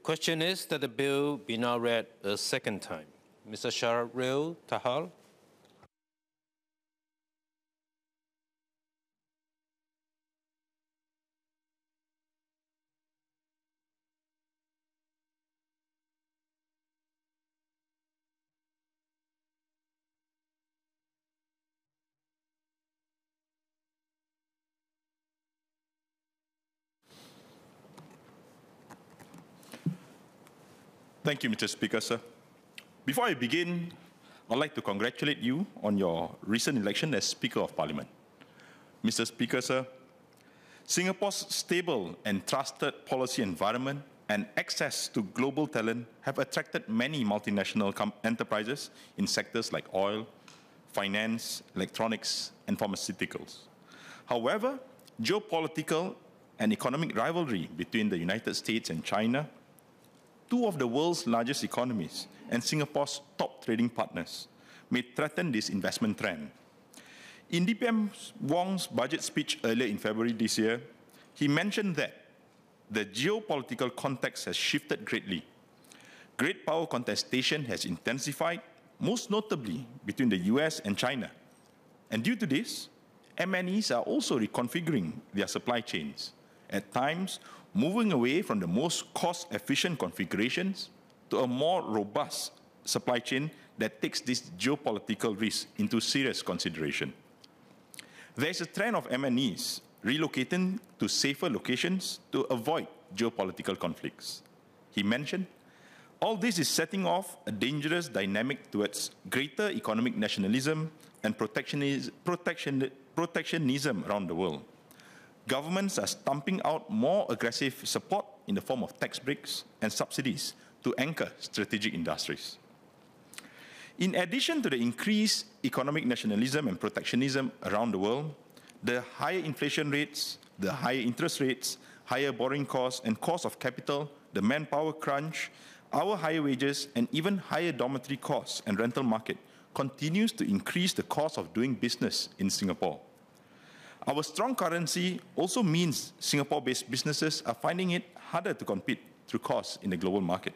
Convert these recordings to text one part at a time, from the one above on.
question is that the bill be now read a second time. Mr. Sharael, Taha. Thank you, Mr. Speaker, sir. Before I begin, I'd like to congratulate you on your recent election as Speaker of Parliament. Mr. Speaker, sir, Singapore's stable and trusted policy environment and access to global talent have attracted many multinational enterprises in sectors like oil, finance, electronics, and pharmaceuticals. However, geopolitical and economic rivalry between the United States and China, two of the world's largest economies and Singapore's top trading partners, may threaten this investment trend. In DPM Wong's budget speech earlier in February this year, he mentioned that the geopolitical context has shifted greatly. Great power contestation has intensified, most notably between the US and China. And due to this, MNEs are also reconfiguring their supply chains, at times moving away from the most cost-efficient configurations to a more robust supply chain that takes this geopolitical risk into serious consideration. There is a trend of MNEs relocating to safer locations to avoid geopolitical conflicts. He mentioned, all this is setting off a dangerous dynamic towards greater economic nationalism and protectionism around the world. Governments are stamping out more aggressive support in the form of tax breaks and subsidies to anchor strategic industries. In addition to the increased economic nationalism and protectionism around the world, the higher inflation rates, the higher interest rates, higher borrowing costs and cost of capital, the manpower crunch, our higher wages, and even higher dormitory costs and rental market continues to increase the cost of doing business in Singapore. Our strong currency also means Singapore-based businesses are finding it harder to compete through costs in the global market.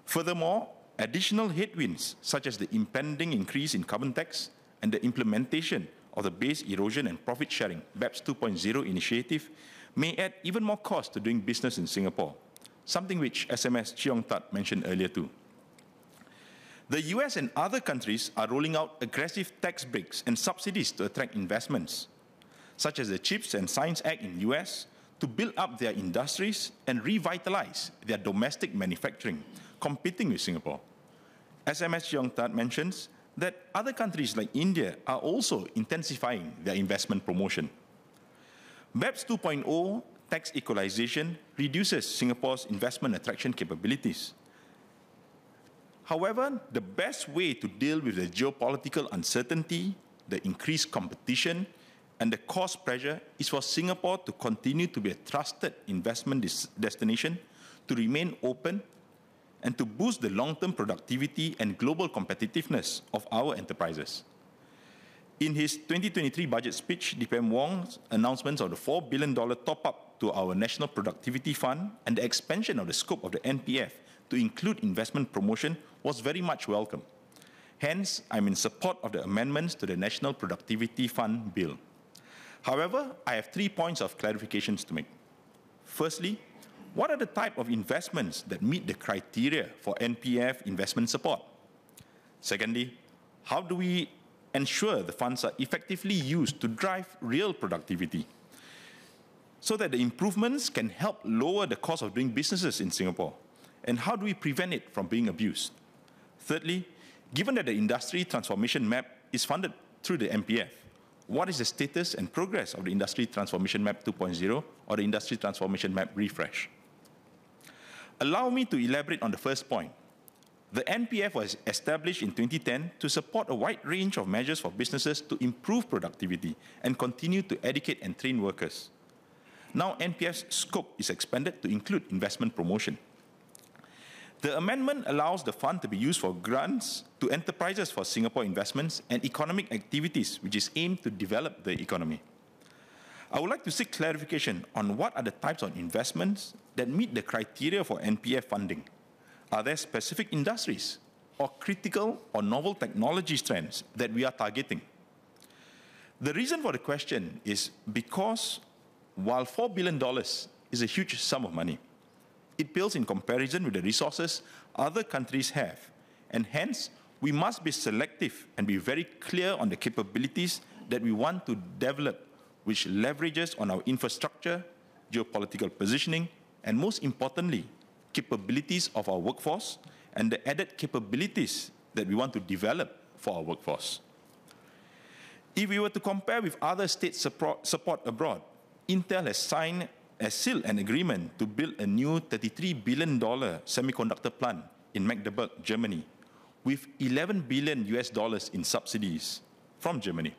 Furthermore, additional headwinds, such as the impending increase in carbon tax and the implementation of the Base Erosion and Profit Sharing BEPS 2.0 initiative, may add even more cost to doing business in Singapore, something which SMS Cheong Tat mentioned earlier too. The US and other countries are rolling out aggressive tax breaks and subsidies to attract investments, such as the CHIPS and Science Act in the US, to build up their industries and revitalize their domestic manufacturing, competing with Singapore. SMS Cheong Tat mentions that other countries like India are also intensifying their investment promotion. BEPS 2.0 tax equalization reduces Singapore's investment attraction capabilities. However, the best way to deal with the geopolitical uncertainty, the increased competition, and the cost pressure is for Singapore to continue to be a trusted investment destination, to remain open, and to boost the long-term productivity and global competitiveness of our enterprises. In his 2023 budget speech, DPM Wong's announcements of the $4 billion top-up to our National Productivity Fund and the expansion of the scope of the NPF to include investment promotion was very much welcome. Hence, I'm in support of the amendments to the National Productivity Fund bill. However, I have 3 points of clarifications to make. Firstly, what are the type of investments that meet the criteria for NPF investment support? Secondly, how do we ensure the funds are effectively used to drive real productivity so that the improvements can help lower the cost of doing businesses in Singapore? And how do we prevent it from being abused? Thirdly, given that the industry transformation map is funded through the NPF, what is the status and progress of the Industry Transformation Map 2.0 or the Industry Transformation Map Refresh? Allow me to elaborate on the first point. The NPF was established in 2010 to support a wide range of measures for businesses to improve productivity and continue to educate and train workers. Now NPF's scope is expanded to include investment promotion. The amendment allows the fund to be used for grants to enterprises for Singapore investments and economic activities which is aimed to develop the economy. I would like to seek clarification on what are the types of investments that meet the criteria for NPF funding. Are there specific industries or critical or novel technology trends that we are targeting? The reason for the question is because while $4 billion is a huge sum of money, it pales in comparison with the resources other countries have, and hence we must be selective and be very clear on the capabilities that we want to develop, which leverages on our infrastructure, geopolitical positioning, and most importantly, capabilities of our workforce and the added capabilities that we want to develop for our workforce. If we were to compare with other state support abroad, Intel has sealed an agreement to build a new $33 billion semiconductor plant in Magdeburg, Germany, with $11 billion in subsidies from Germany.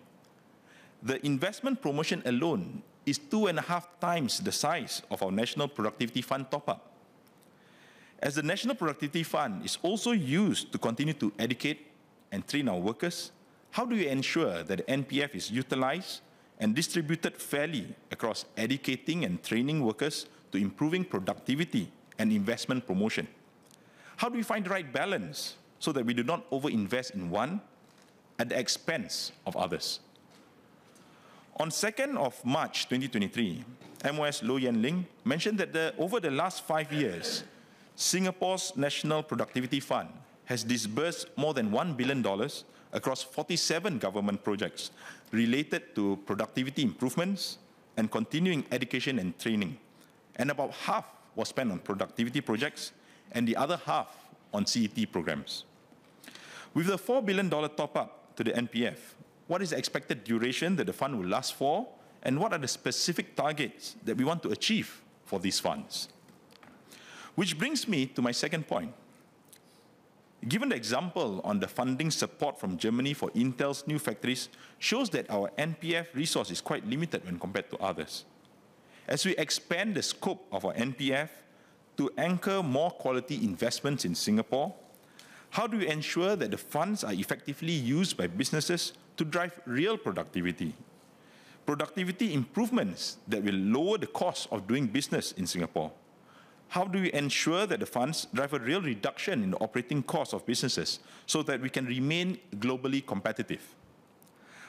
The investment promotion alone is 2.5 times the size of our National Productivity Fund top-up. As the National Productivity Fund is also used to continue to educate and train our workers, how do we ensure that the NPF is utilized and distributed fairly across educating and training workers to improving productivity and investment promotion? How do we find the right balance so that we do not overinvest in one at the expense of others? On 2nd of March 2023, MOS Low Yen Ling mentioned that over the last 5 years, Singapore's National Productivity Fund has disbursed more than $1 billion across 47 government projects related to productivity improvements and continuing education and training. And about half was spent on productivity projects and the other half on CET programs. With the $4 billion top-up to the NPF, what is the expected duration that the fund will last for, and what are the specific targets that we want to achieve for these funds? Which brings me to my second point. Given the example on the funding support from Germany for Intel's new factories shows that our NPF resource is quite limited when compared to others. As we expand the scope of our NPF to anchor more quality investments in Singapore, how do we ensure that the funds are effectively used by businesses to drive real productivity? Productivity improvements that will lower the cost of doing business in Singapore. How do we ensure that the funds drive a real reduction in the operating costs of businesses so that we can remain globally competitive?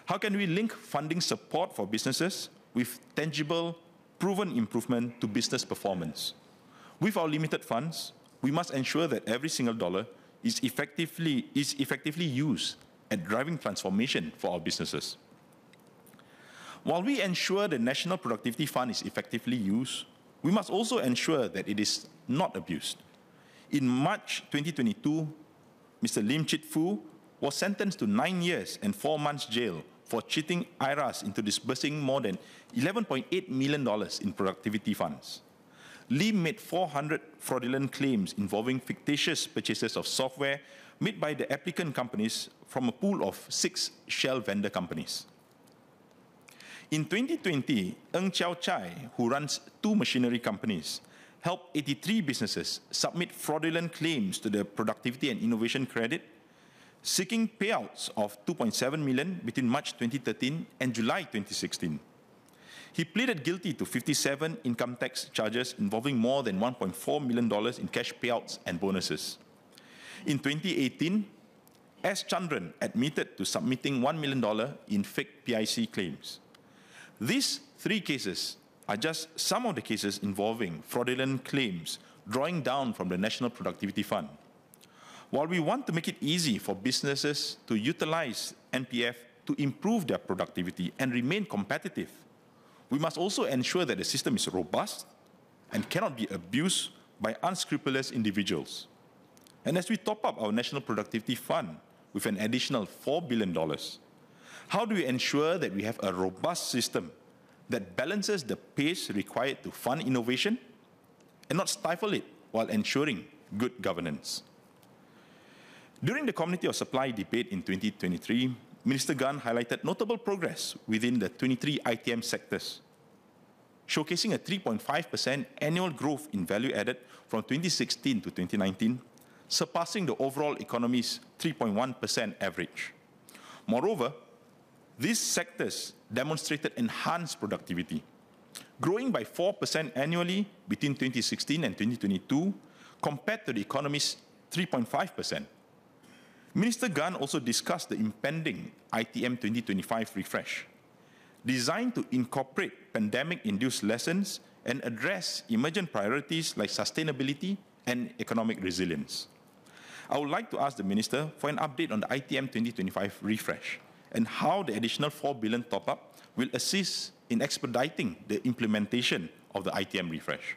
How can we link funding support for businesses with tangible, proven improvement to business performance? With our limited funds, we must ensure that every single dollar is effectively used at driving transformation for our businesses. While we ensure the National Productivity Fund is effectively used, we must also ensure that it is not abused. In March 2022, Mr. Lim Chit Foo was sentenced to 9 years and 4 months jail for cheating IRAS into disbursing more than $11.8 million in productivity funds. Lim made 400 fraudulent claims involving fictitious purchases of software made by the applicant companies from a pool of 6 shell vendor companies. In 2020, Ng Chiao Chai, who runs 2 machinery companies, helped 83 businesses submit fraudulent claims to the Productivity and Innovation Credit, seeking payouts of $2.7 million between March 2013 and July 2016. He pleaded guilty to 57 income tax charges involving more than $1.4 million in cash payouts and bonuses. In 2018, S. Chandran admitted to submitting $1 million in fake PIC claims. These 3 cases are just some of the cases involving fraudulent claims drawing down from the National Productivity Fund. While we want to make it easy for businesses to utilize NPF to improve their productivity and remain competitive, we must also ensure that the system is robust and cannot be abused by unscrupulous individuals. And as we top up our National Productivity Fund with an additional $4 billion, how do we ensure that we have a robust system that balances the pace required to fund innovation and not stifle it while ensuring good governance? During the Community of Supply debate in 2023, Minister Gan highlighted notable progress within the 23 ITM sectors, showcasing a 3.5% annual growth in value added from 2016 to 2019, surpassing the overall economy's 3.1% average. Moreover, these sectors demonstrated enhanced productivity, growing by 4% annually between 2016 and 2022, compared to the economy's 3.5%. Minister Gan also discussed the impending ITM 2025 refresh, designed to incorporate pandemic-induced lessons and address emergent priorities like sustainability and economic resilience. I would like to ask the Minister for an update on the ITM 2025 refresh and how the additional 4 billion top-up will assist in expediting the implementation of the ITM refresh.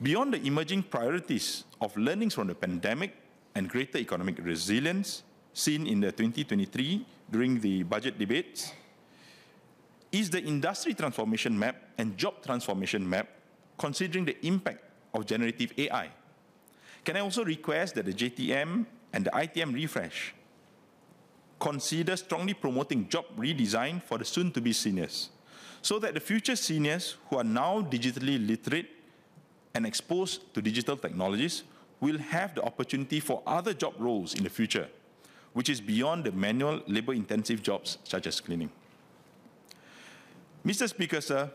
Beyond the emerging priorities of learnings from the pandemic and greater economic resilience seen in the 2023 during the budget debates, is the industry transformation map and job transformation map considering the impact of generative AI? Can I also request that the JTM and the ITM refresh consider strongly promoting job redesign for the soon-to-be seniors, so that the future seniors who are now digitally literate and exposed to digital technologies will have the opportunity for other job roles in the future, which is beyond the manual labor-intensive jobs such as cleaning. Mr. Speaker, sir,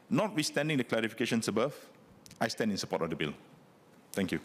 notwithstanding the clarifications above, I stand in support of the bill. Thank you.